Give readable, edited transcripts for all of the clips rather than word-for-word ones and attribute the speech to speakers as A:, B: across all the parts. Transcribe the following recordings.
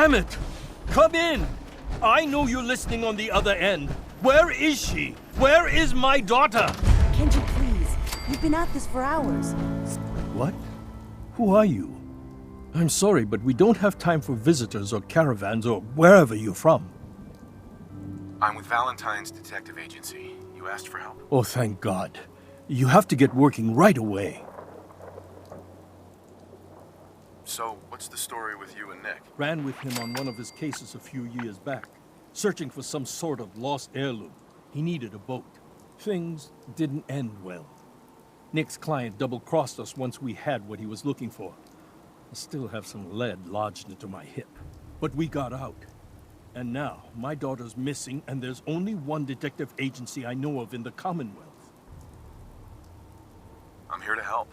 A: Damn it! Come in! I know you're listening on the other end. Where is she? Where is my daughter?
B: Kenji, please. We've been at this for hours.
A: What? Who are you? I'm sorry, but we don't have time for visitors or caravans or wherever you're from.
C: I'm with Valentine's Detective Agency. You asked for help.
A: Oh, thank God. You have to get working right away.
C: So, what's the story with you and Nick?
A: Ran with him on one of his cases a few years back, searching for some sort of lost heirloom. He needed a boat. Things didn't end well. Nick's client double-crossed us once we had what he was looking for. I still have some lead lodged into my hip. But we got out. And now, my daughter's missing, and there's only one detective agency I know of in the Commonwealth.
C: I'm here to help.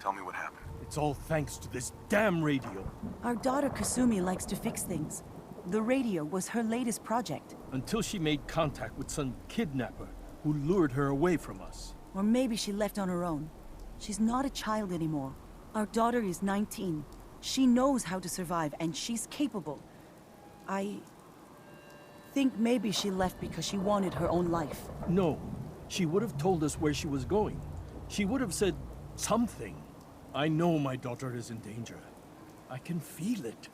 C: Tell me what happened.
A: It's all thanks to this damn radio.
B: Our daughter Kasumi likes to fix things. The radio was her latest project.
A: Until she made contact with some kidnapper who lured her away from us.
B: Or maybe she left on her own. She's not a child anymore. Our daughter is 19. She knows how to survive, and she's capable. I think maybe she left because she wanted her own life.
A: No, she would have told us where she was going. She would have said something. I know my daughter is in danger. I can feel it.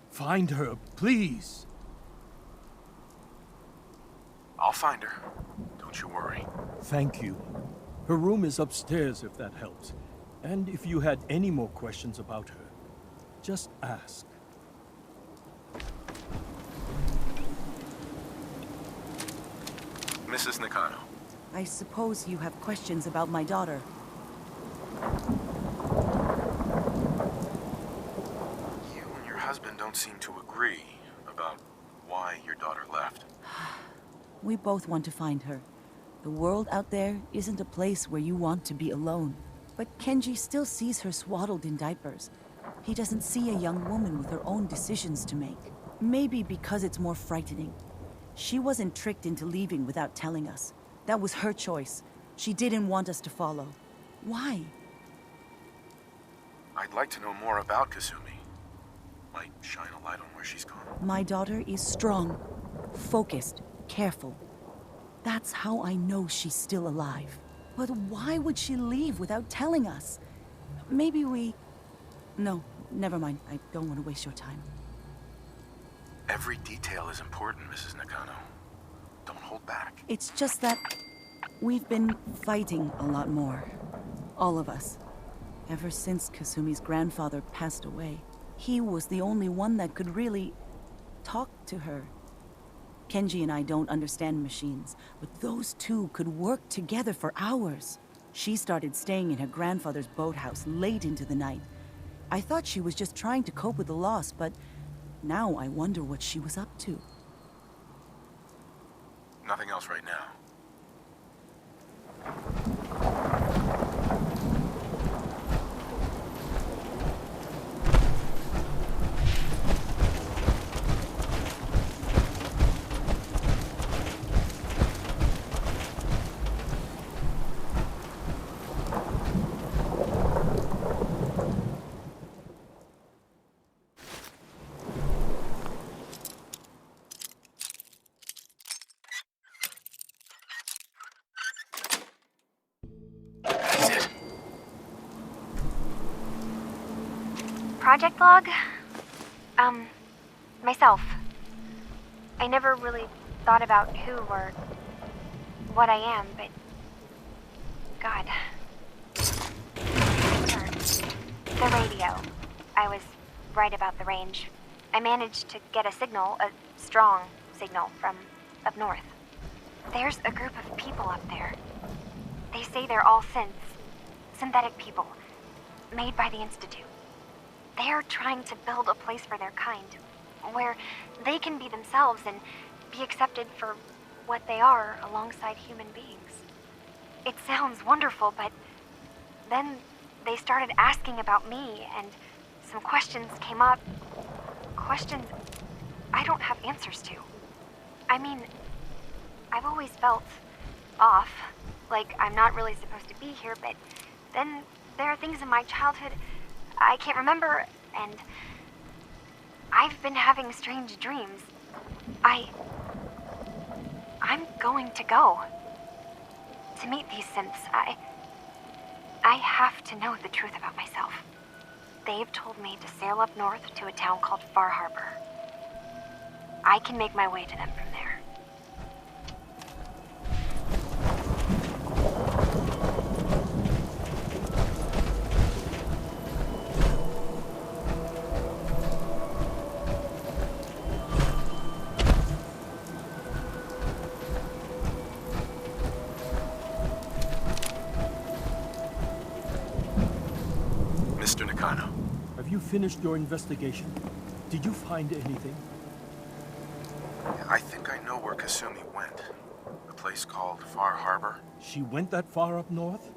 A: Find her, please.
C: I'll find her. Don't you worry.
A: Thank you. Her room is upstairs if that helps. And if you had any more questions about her, just ask.
C: Mrs. Nakano.
B: I suppose you have questions about my daughter.
C: You and your husband don't seem to agree about why your daughter left.
B: We both want to find her. The world out there isn't a place where you want to be alone. But Kenji still sees her swaddled in diapers. He doesn't see a young woman with her own decisions to make. Maybe because it's more frightening. She wasn't tricked into leaving without telling us. That was her choice. She didn't want us to follow. Why?
C: I'd like to know more about Kasumi. Might shine a light on where she's gone.
B: My daughter is strong, focused, careful. That's how I know she's still alive. But why would she leave without telling us? Maybe we... No, never mind. I don't want to waste your time.
C: Every detail is important, Mrs. Nakano. Don't hold back.
B: It's just that we've been fighting a lot more. All of us. Ever since Kasumi's grandfather passed away. He was the only one that could really talk to her. Kenji and I don't understand machines, but those two could work together for hours. She started staying in her grandfather's boathouse late into the night. I thought she was just trying to cope with the loss, but now I wonder what she was up to.
C: Nothing else right now.
D: Project log? Myself. I never really thought about who or what I am, but... God. The radio. I was right about the range. I managed to get a signal, a strong signal, from up north. There's a group of people up there. They say they're all synthetic people, made by the Institute. They're trying to build a place for their kind, where they can be themselves and be accepted for what they are alongside human beings. It sounds wonderful, but then they started asking about me, and some questions came up. Questions I don't have answers to. I mean, I've always felt off, like I'm not really supposed to be here, but then there are things in my childhood I can't remember, and I've been having strange dreams. I'm going to go. To meet these synths, I have to know the truth about myself. They've told me to sail up north to a town called Far Harbor. I can make my way to them from there.
C: Mr. Nakano.
A: Have you finished your investigation? Did you find anything?
C: I think I know where Kasumi went. A place called Far Harbor.
A: She went that far up north?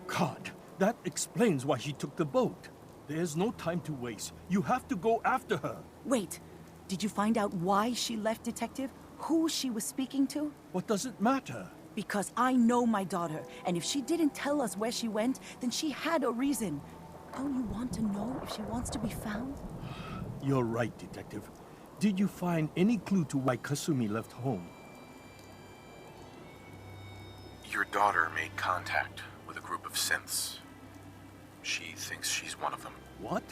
A: God, that explains why she took the boat. There's no time to waste. You have to go after her.
B: Wait, did you find out why she left, Detective? Who she was speaking to?
A: What does it matter?
B: Because I know my daughter, and if she didn't tell us where she went, then she had a reason. Don't you want to know if she wants to be found?
A: You're right, Detective. Did you find any clue to why Kasumi left home?
C: Your daughter made contact with a group of synths. She thinks she's one of them.
A: What?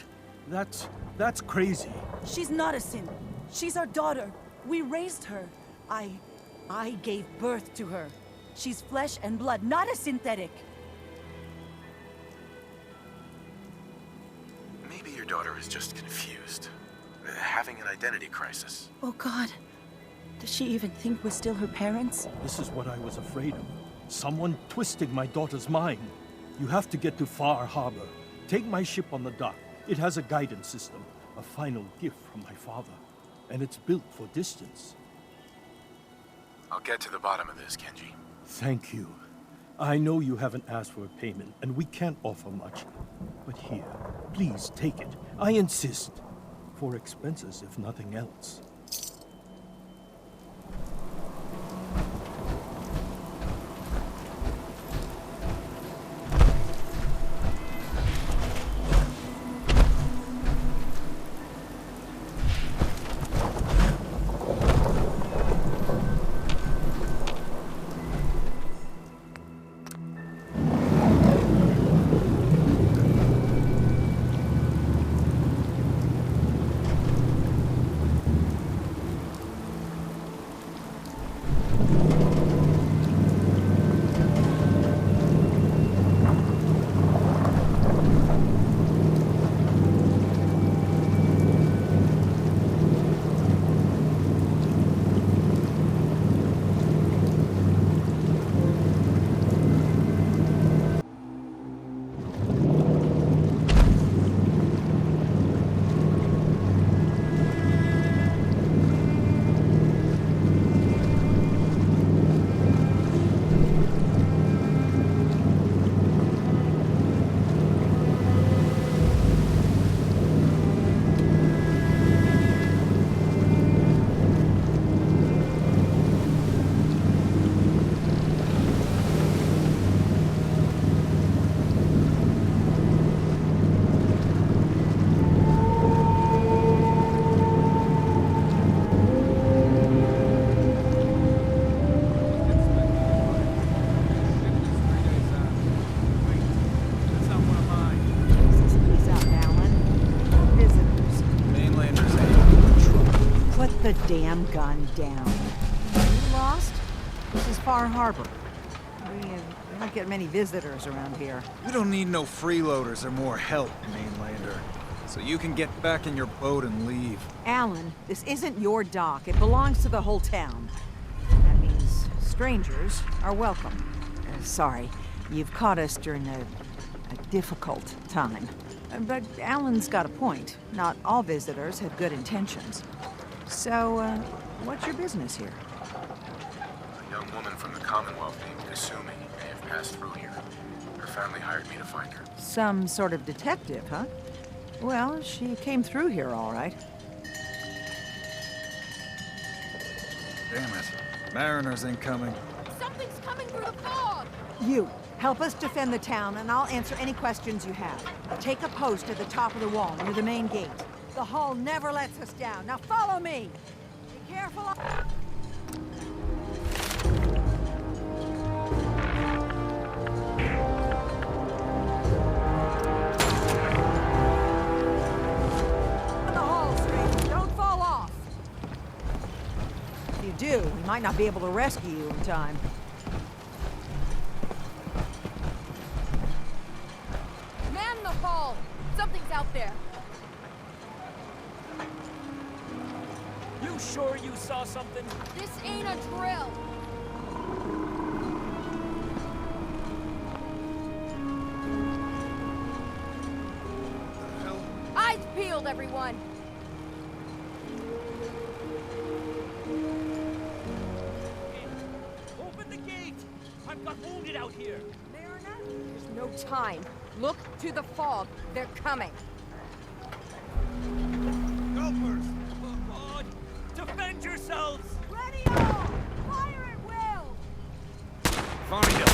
A: That's crazy.
B: She's not a synth. She's our daughter. We raised her. I gave birth to her. She's flesh and blood, not a synthetic.
C: Maybe your daughter is just confused. Having an identity crisis.
B: Oh God. Does she even think we're still her parents?
A: This is what I was afraid of. Someone twisting my daughter's mind. You have to get to Far Harbor. Take my ship on the dock. It has a guidance system, a final gift from my father. And it's built for distance.
C: I'll get to the bottom of this, Kenji.
A: Thank you. I know you haven't asked for a payment, and we can't offer much. But here, please take it. I insist. For expenses, if nothing else.
E: The damn gun down. You lost? This is Far Harbor. We don't get many visitors around here.
F: We don't need no freeloaders or more help, mainlander. So you can get back in your boat and leave.
E: Alan, this isn't your dock. It belongs to the whole town. That means strangers are welcome. Sorry, you've caught us during a difficult time. But Alan's got a point. Not all visitors have good intentions. So, what's your business here?
C: A young woman from the Commonwealth named Kasumi may have passed through here. Her family hired me to find her.
E: Some sort of detective, huh? Well, she came through here all right.
F: Damn it. Mariners incoming.
G: Something's coming through the fog!
E: You, help us defend the town, and I'll answer any questions you have. Take a post at the top of the wall near the main gate. The hull never lets us down. Now follow me! Be careful! The hull, stranger. Don't fall off! If you do, we might not be able to rescue you in time.
G: Man the hull! Something's out there.
H: You sure you saw something?
G: This ain't a drill. Eyes peeled, everyone.
H: Open the gate! I've got wounded out here.
G: Mariner? There's no time. Look to the fog. They're coming.
H: Gophers! Oh God! Defend yourselves!
E: Ready all! Fire at will!
F: Find him!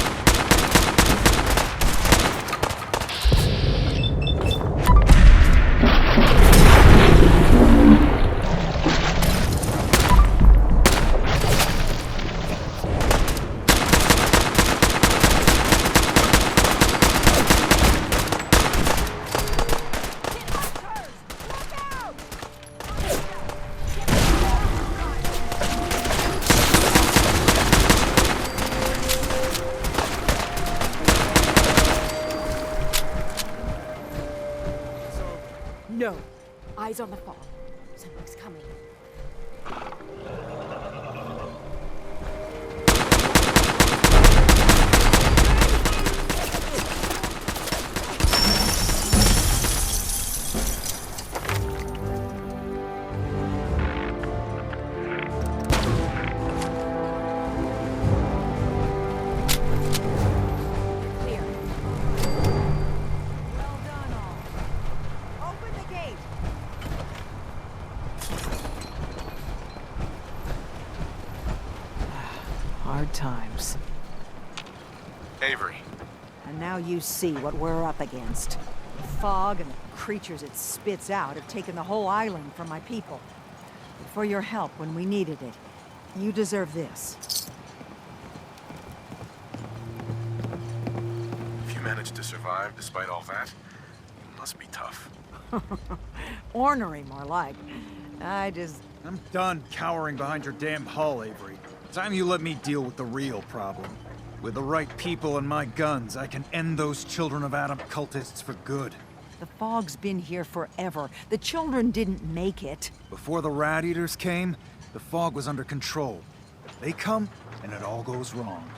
G: No. Eyes on the fog. Something's coming. Clear.
E: Well done, all. Open the gate! Hard times.
C: Avery,
E: And now you see what we're up against. The fog and the creatures it spits out have taken the whole island from my people. But for your help when we needed it, you deserve this.
C: if you managed to survive despite all that, you must be tough.
E: Ornery, more like.
F: I'm done cowering behind your damn hull, Avery. Time you let me deal with the real problem. With the right people and my guns, I can end those Children of Adam cultists for good.
E: The fog's been here forever. The children didn't make it.
F: Before the Rat Eaters came, the fog was under control. They come, and it all goes wrong.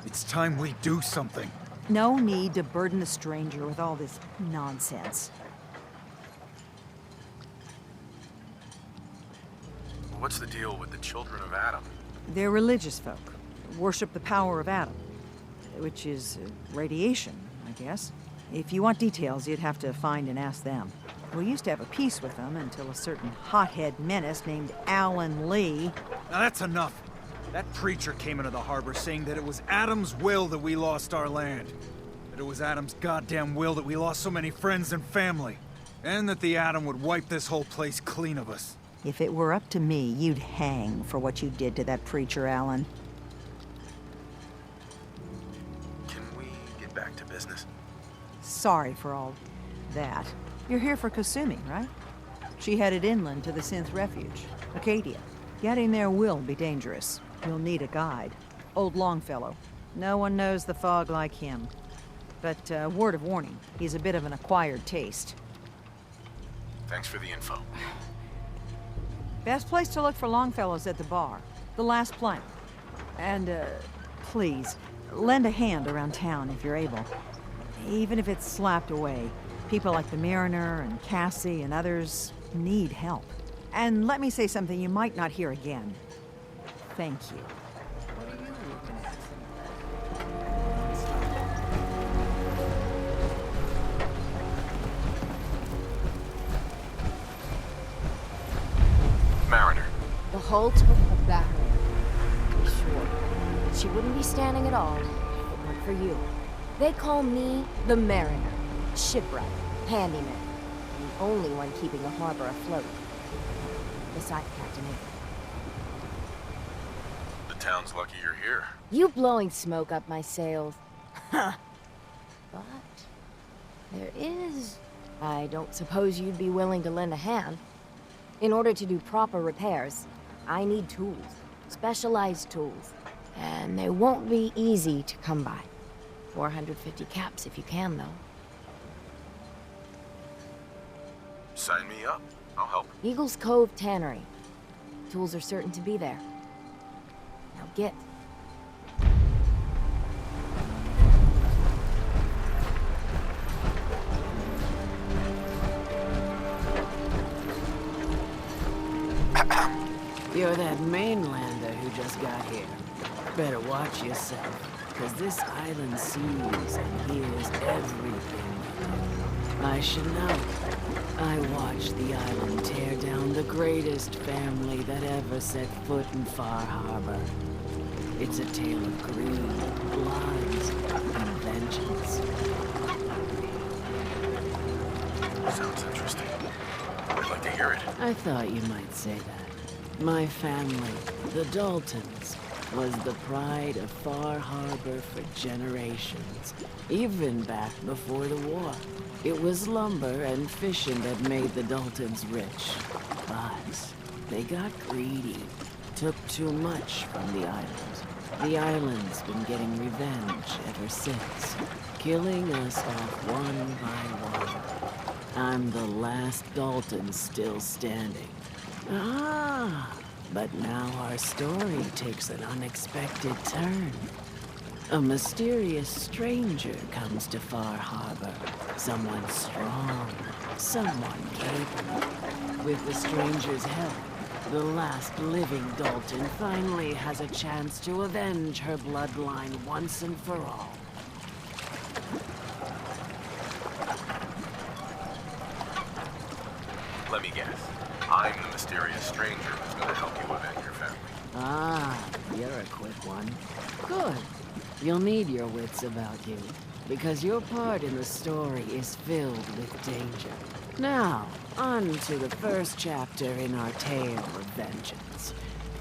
F: It's time we do something.
E: No need to burden the stranger with all this nonsense.
C: What's the deal with the Children of Adam?
E: They're religious folk. Worship the power of Adam. Which is radiation, I guess. If you want details, you'd have to find and ask them. We used to have a peace with them until a certain hothead menace named Alan Lee.
F: Now that's enough. That preacher came into the harbor saying that it was Adam's will that we lost our land. That it was Adam's goddamn will that we lost so many friends and family. And that the Atom would wipe this whole place clean of us.
E: If it were up to me, you'd hang for what you did to that preacher, Alan.
C: Can we get back to business?
E: Sorry for all that. You're here for Kasumi, right? She headed inland to the Synth Refuge, Acadia. Getting there will be dangerous. You'll need a guide. Old Longfellow. No one knows the fog like him. But word of warning, he's a bit of an acquired taste.
C: Thanks for the info.
E: Best place to look for Longfellow's at the bar. The last plank. And, please, lend a hand around town if you're able. Even if it's slapped away. People like the Mariner and Cassie and others need help. And let me say something you might not hear again. Thank you.
C: Mariner.
G: The hull took a battering. Sure. But she wouldn't be standing at all if it weren't for you. They call me the Mariner. Shipwright. Handyman. the only one keeping the harbor afloat. Besides Captain Avery.
C: The town's lucky you're here.
G: You blowing smoke up my sails. Huh. But there is... I don't suppose you'd be willing to lend a hand. In order to do proper repairs, I need tools. Specialized tools. And they won't be easy to come by. 450 caps if you can, though.
C: Sign me up. I'll help.
G: Eagle's Cove Tannery. Tools are certain to be there. Now get.
I: You're that mainlander who just got here. Better watch yourself, because this island sees and hears everything. I should know. I watched the island tear down the greatest family that ever set foot in Far Harbor. It's a tale of greed, blood, and vengeance.
C: Sounds interesting. I'd like to hear it.
I: I thought you might say that. My family, the Daltons, was the pride of Far Harbor for generations, even back before the war. It was lumber and fishing that made the Daltons rich. But they got greedy, took too much from the island. The island's been getting revenge ever since, killing us off one by one. I'm the last Dalton still standing. Ah, but now our story takes an unexpected turn. A mysterious stranger comes to Far Harbor. Someone strong, someone capable. With the stranger's help, the last living Dalton finally has a chance to avenge her bloodline once and for all.
C: Let me guess. I'm the mysterious stranger who's going to help you avenge your family.
I: Ah, you're a quick one. Good. You'll need your wits about you, because your part in the story is filled with danger. Now, on to the first chapter in our tale of vengeance.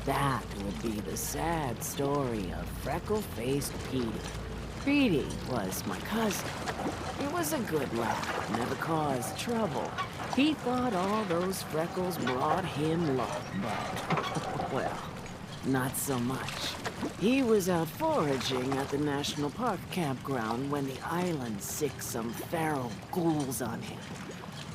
I: That would be the sad story of freckle-faced Petey. Petey was my cousin. He was a good lad, never caused trouble. He thought all those freckles brought him luck, but, well, not so much. He was out foraging at the National Park campground when the island sicked some feral ghouls on him.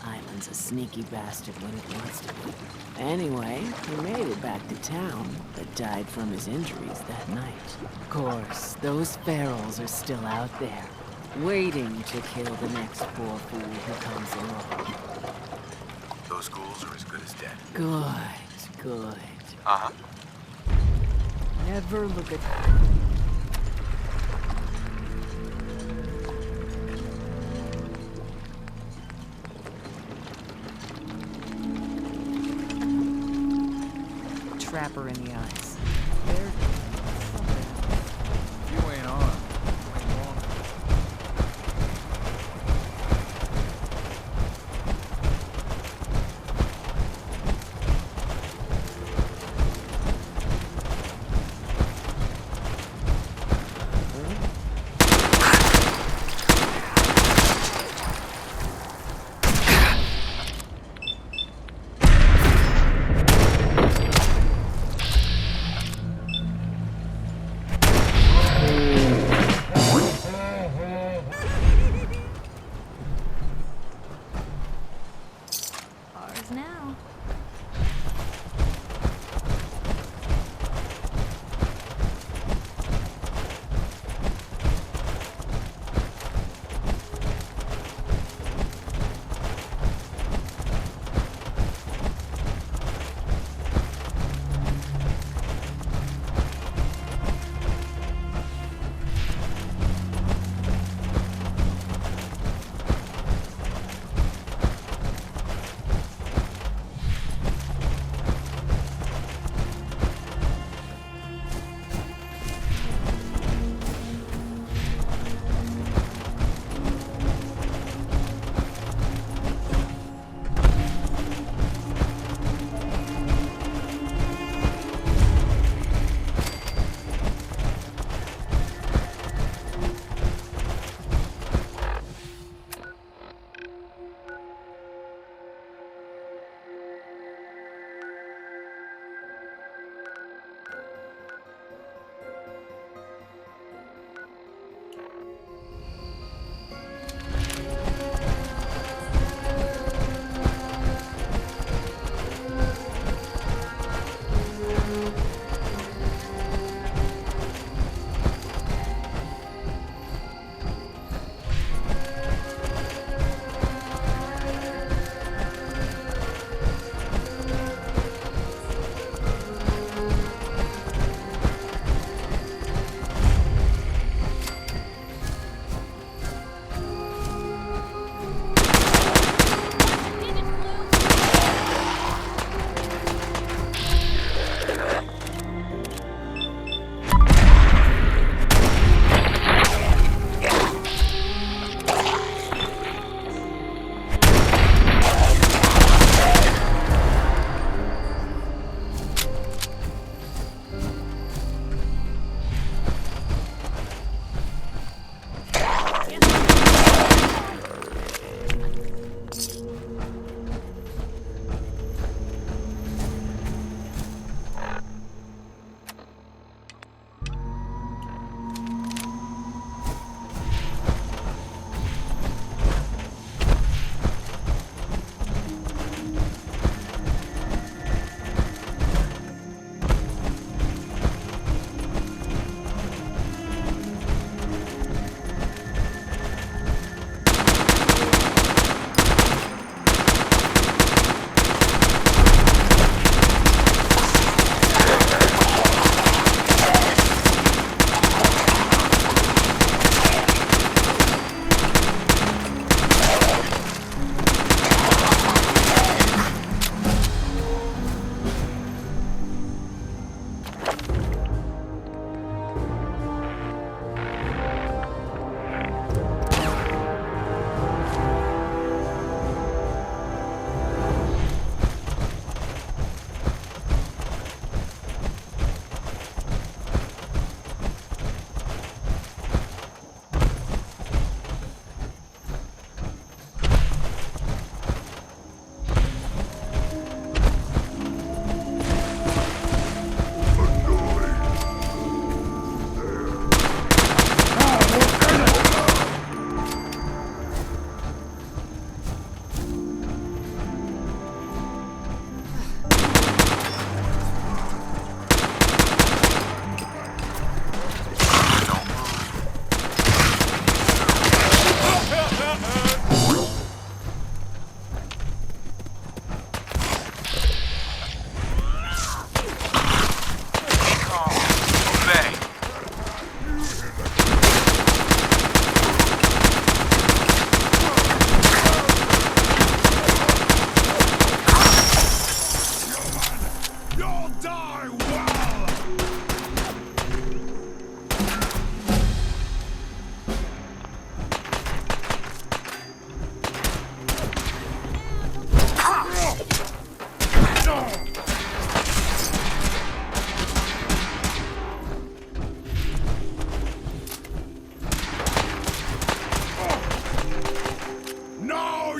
I: Island's a sneaky bastard when it wants to be. Anyway, he made it back to town, but died from his injuries that night. Of course, those ferals are still out there, waiting to kill the next poor fool who comes along.
C: Those ghouls are as good as dead.
I: Good, good.
C: Uh-huh.
E: Never look at... Trapper in the eyes. There.
F: You ain't on. You ain't wrong.
G: Ours now.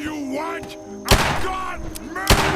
J: you want? I got mad!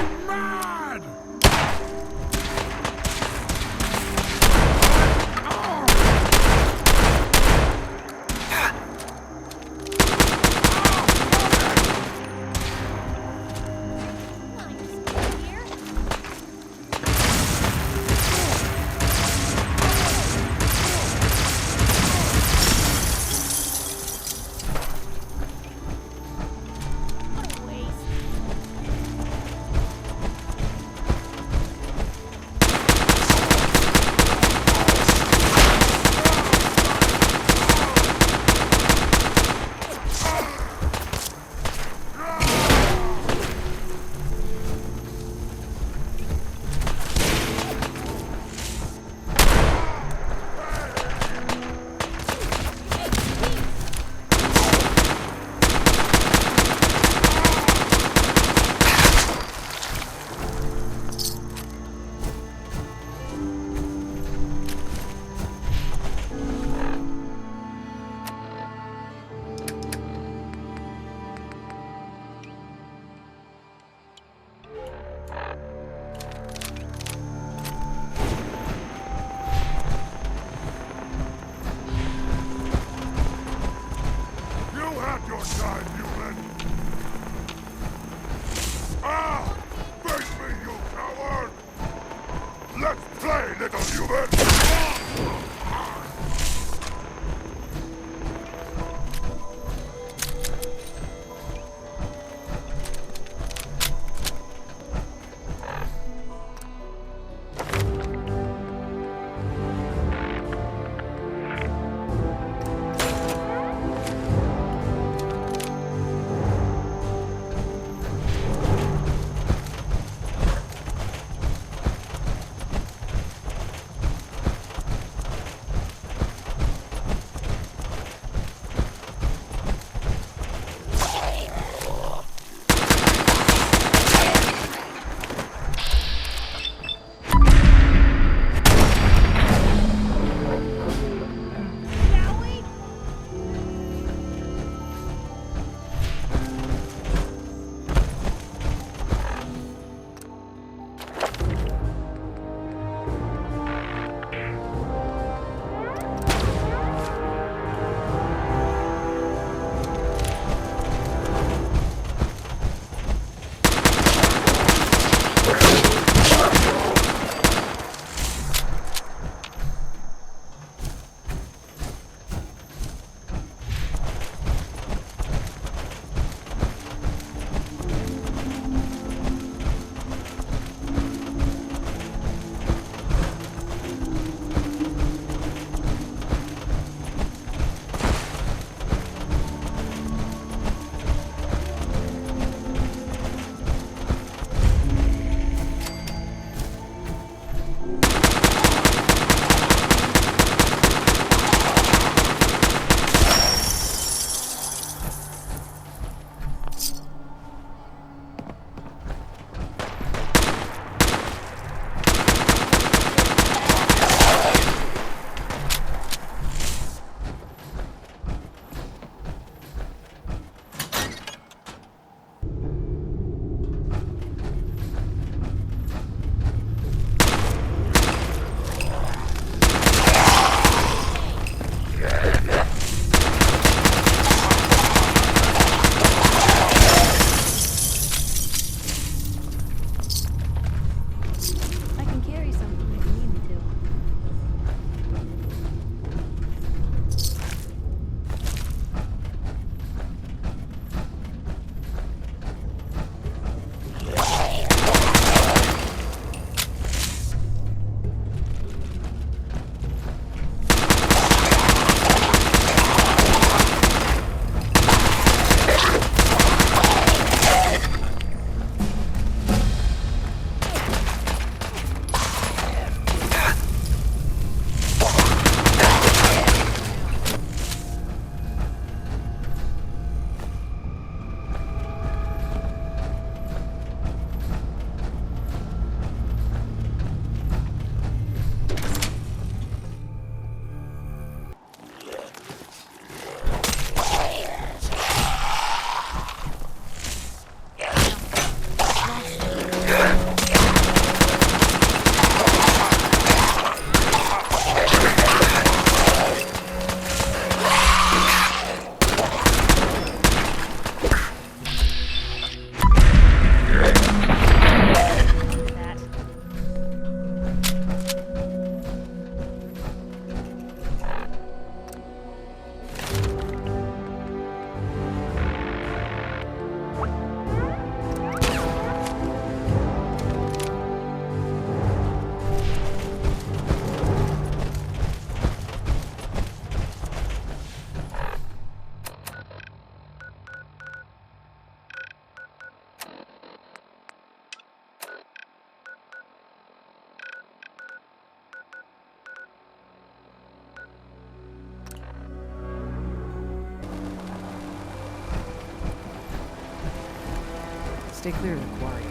E: Stay clear of the quarry.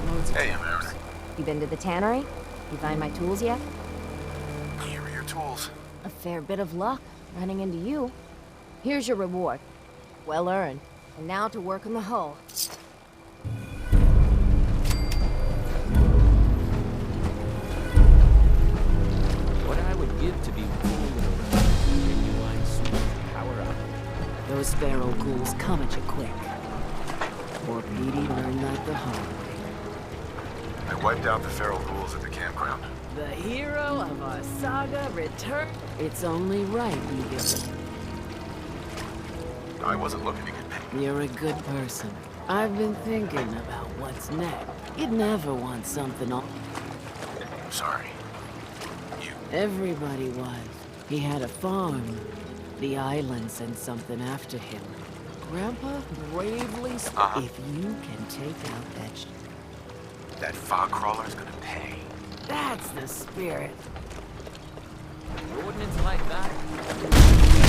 E: Loads of
C: Hey,
E: traps.
C: America.
G: You been to the tannery? You find my tools yet?
C: Here are your tools.
G: A fair bit of luck running into you. Here's your reward. Well earned. And now to work on the hull.
H: What I would give to be cool in a genuine sweet power up.
I: Those feral ghouls come at you quick. Poor Petey learned that the hard way.
C: I wiped out the feral ghouls at the campground.
I: The hero of our saga returned. It's only right you give it.
C: I wasn't looking to get paid.
I: You're a good person. I've been thinking about what's next. You'd never want something on.
C: Sorry. You.
I: Everybody was. He had a farm. The island sent something after him. Grandpa bravely If you can take out that
C: That fog crawler's gonna pay.
I: That's the spirit.
H: Ordnance like that?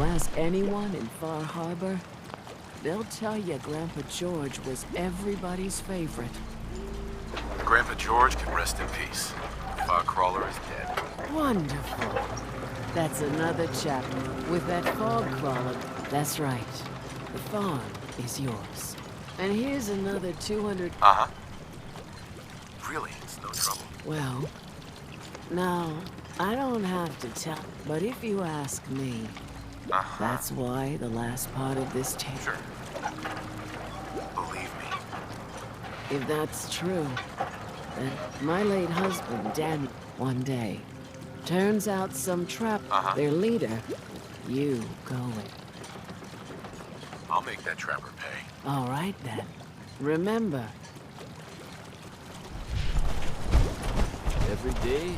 I: ask anyone in Far Harbor, they'll tell you Grandpa George was everybody's favorite.
C: Grandpa George can rest in peace. The fog crawler is dead.
I: Wonderful. That's another chapter. With that fog crawler, that's right. The farm is yours. And here's another 200...
C: Uh-huh. Really? It's no trouble.
I: Well, now, I don't have to tell, but if you ask me, that's why the last part of this tape...
C: Sure. Believe me.
I: If that's true, then my late husband, Dan, one day, turns out some trap their leader, you go it.
C: I'll make that trapper pay.
I: All right, then. Remember,
H: Every day,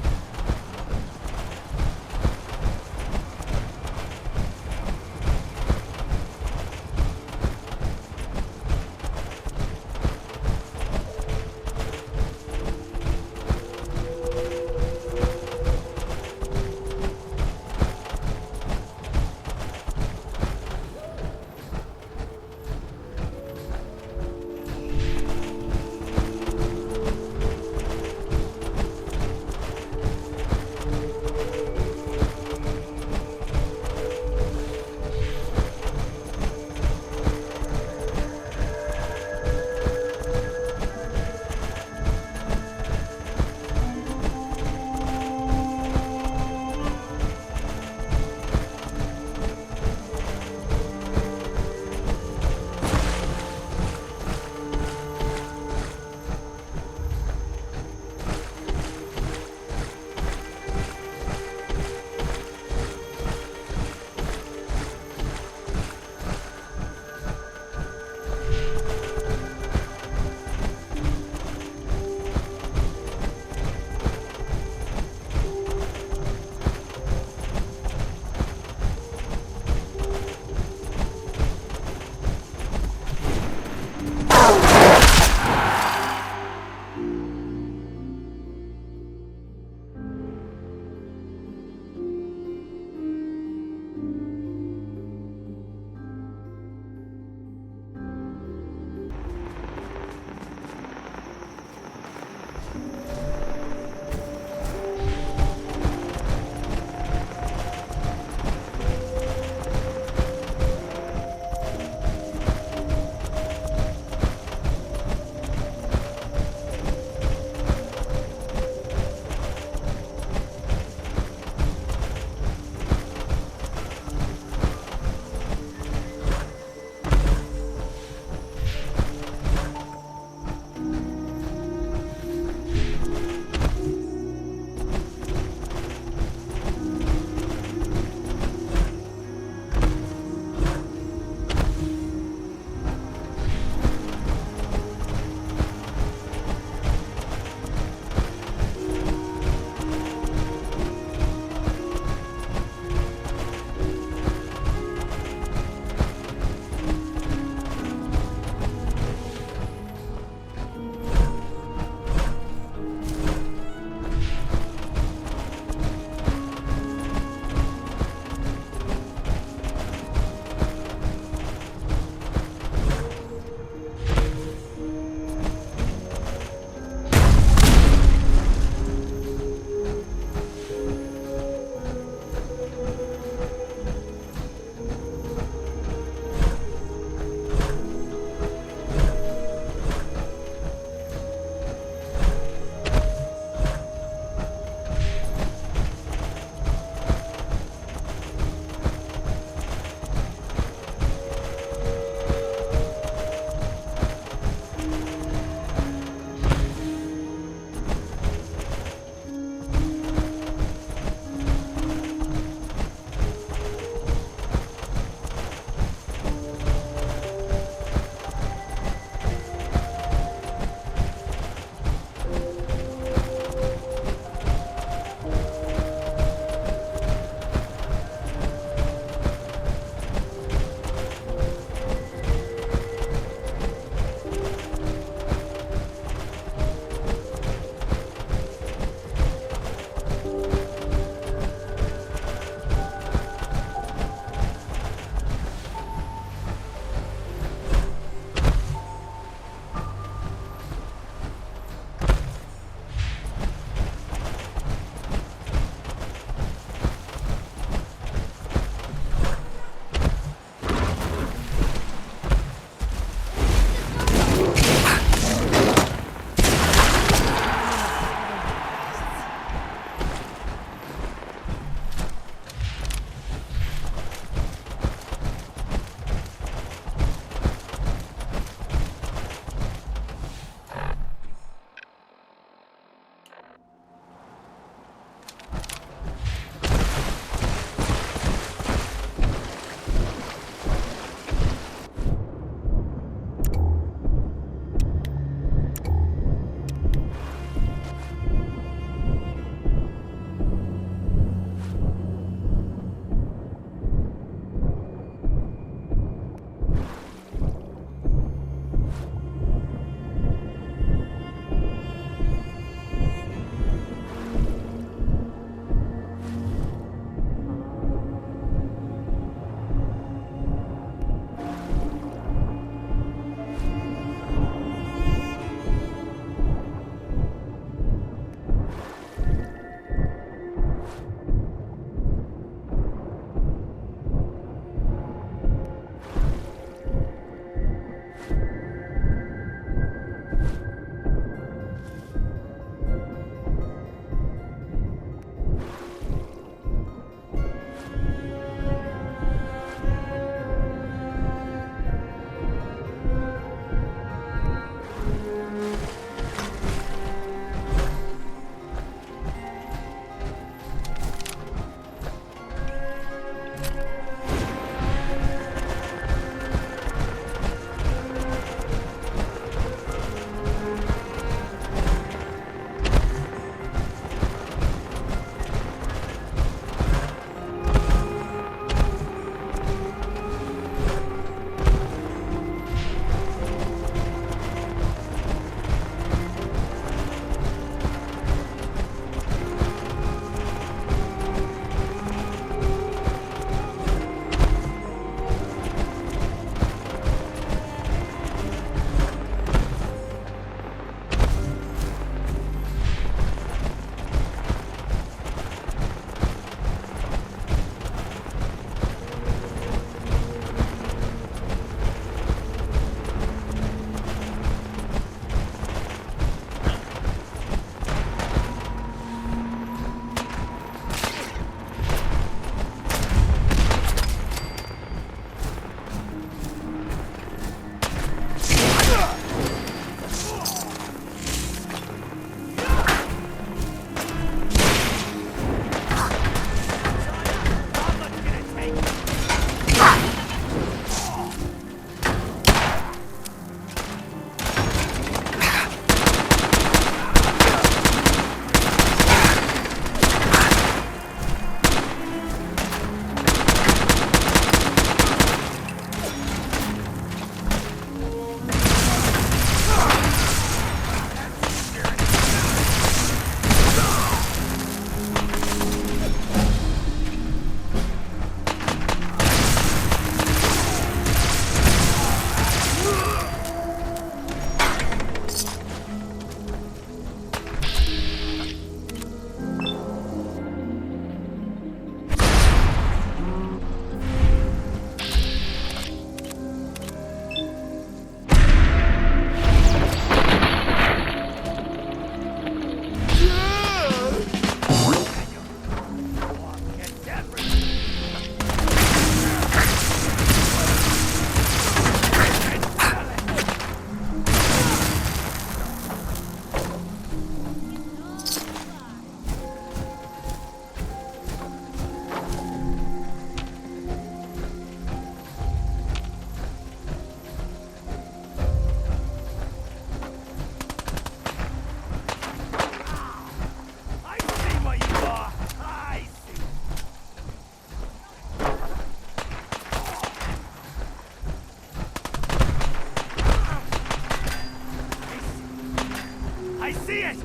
F: I see it!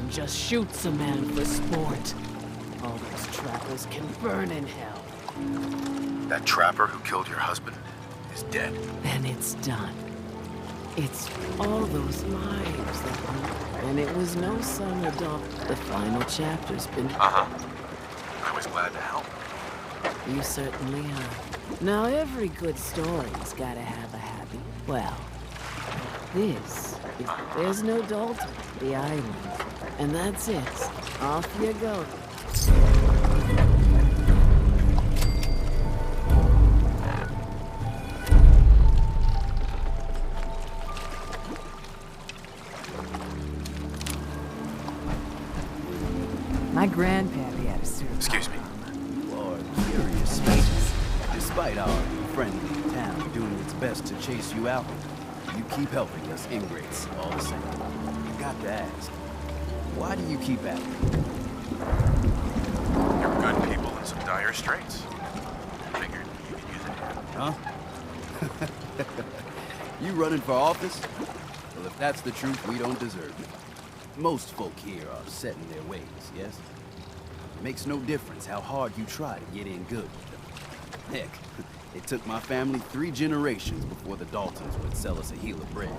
I: Just shoots a man for sport. All those trappers can burn in hell.
C: That trapper who killed your husband is dead.
I: Then it's done. It's all those lives that we... And it was no son or daughter. The final chapter's been...
C: Uh-huh. I was glad to help.
I: You certainly are. Now every good story's gotta have a happy... Well, this... There's no Dalton, the island. And that's it. Off you go.
E: My grandpappy had a suit.
C: Excuse me.
K: Lord, curious spaces. Despite our friendly town doing its best to chase you out, you keep helping us ingrates all the same. Got to ask. Why do you keep at me?
C: You're good people in some dire straits. Figured you could use a hand.
K: Huh? You running for office? Well, if that's the truth, we don't deserve it. Most folk here are set in their ways, yes? It makes no difference how hard you try to get in good with them. Heck, it took my family 3 generations before the Daltons would sell us a heel of bread.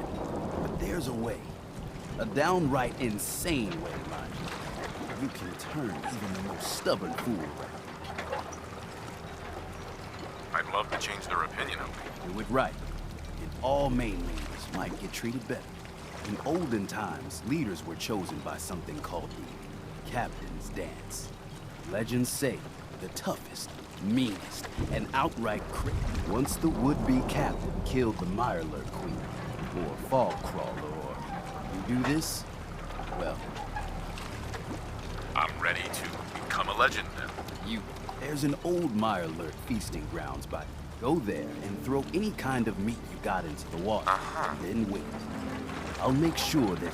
K: But there's a way. A downright insane way, mind you. You can turn even the most stubborn fool around.
C: I'd love to change their opinion of me.
K: Do it right, and all mainlanders might get treated better. In olden times, leaders were chosen by something called the Captain's Dance. Legends say the toughest, meanest, and outright critic. Once the would-be captain killed the Mirelurk Queen, or Fall Crawler, or you do this, well...
C: I'm ready to become a legend then.
K: There's an old Mirelurk feasting grounds by. Go there and throw any kind of meat you got into the water. Then wait. I'll make sure that...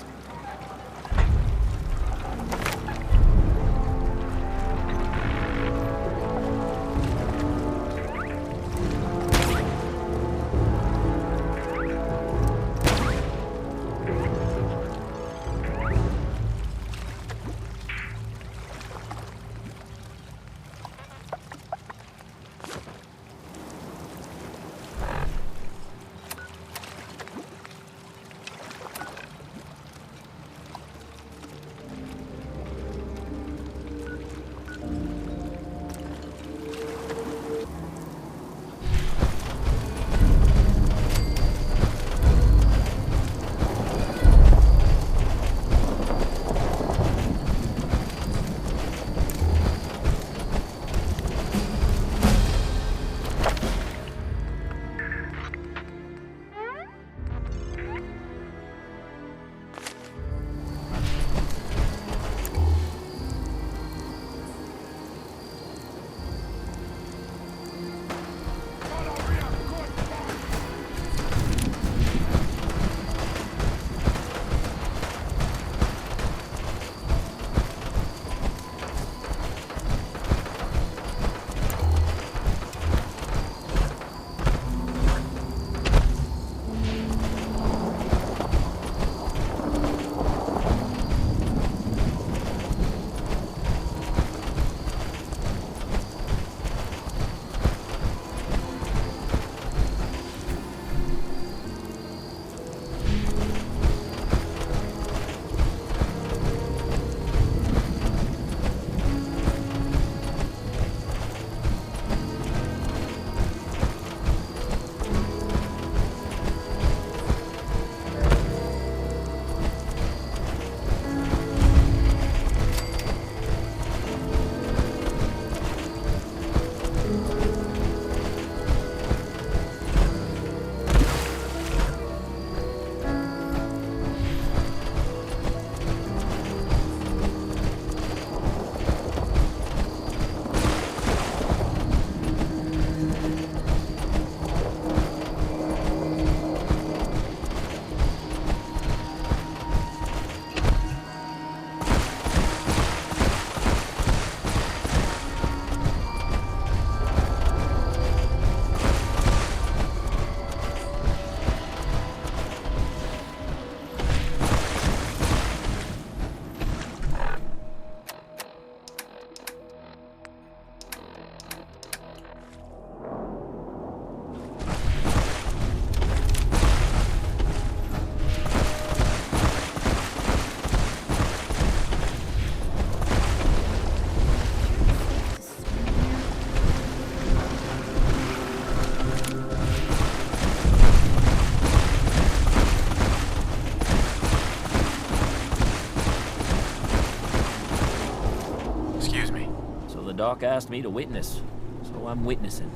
H: Doc asked me to witness, so I'm witnessing.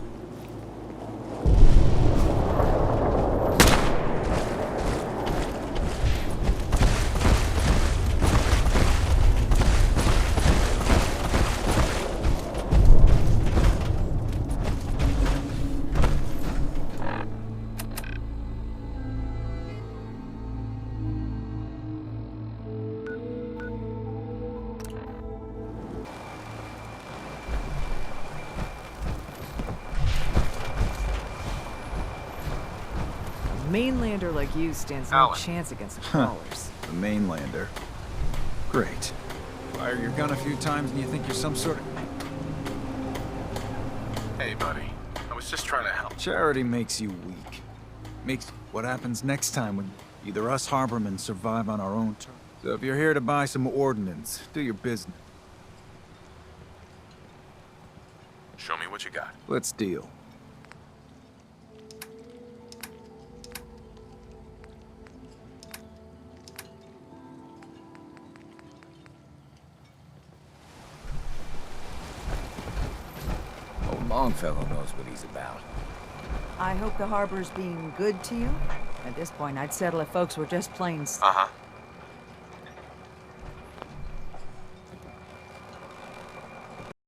E: Mainlander like you stands no chance against the crawlers.
F: The mainlander. Great. Fire your gun a few times and you think you're some sort of...
C: Hey, buddy. I was just trying to help.
F: Charity makes you weak. Makes what happens next time when either us harbormen survive on our own terms. So if you're here to buy some ordnance, do your business.
C: Show me what you got.
F: Let's deal.
L: Longfellow knows what he's about.
E: I hope the harbor's being good to you. At this point, I'd settle if folks were just plain...
C: Uh-huh.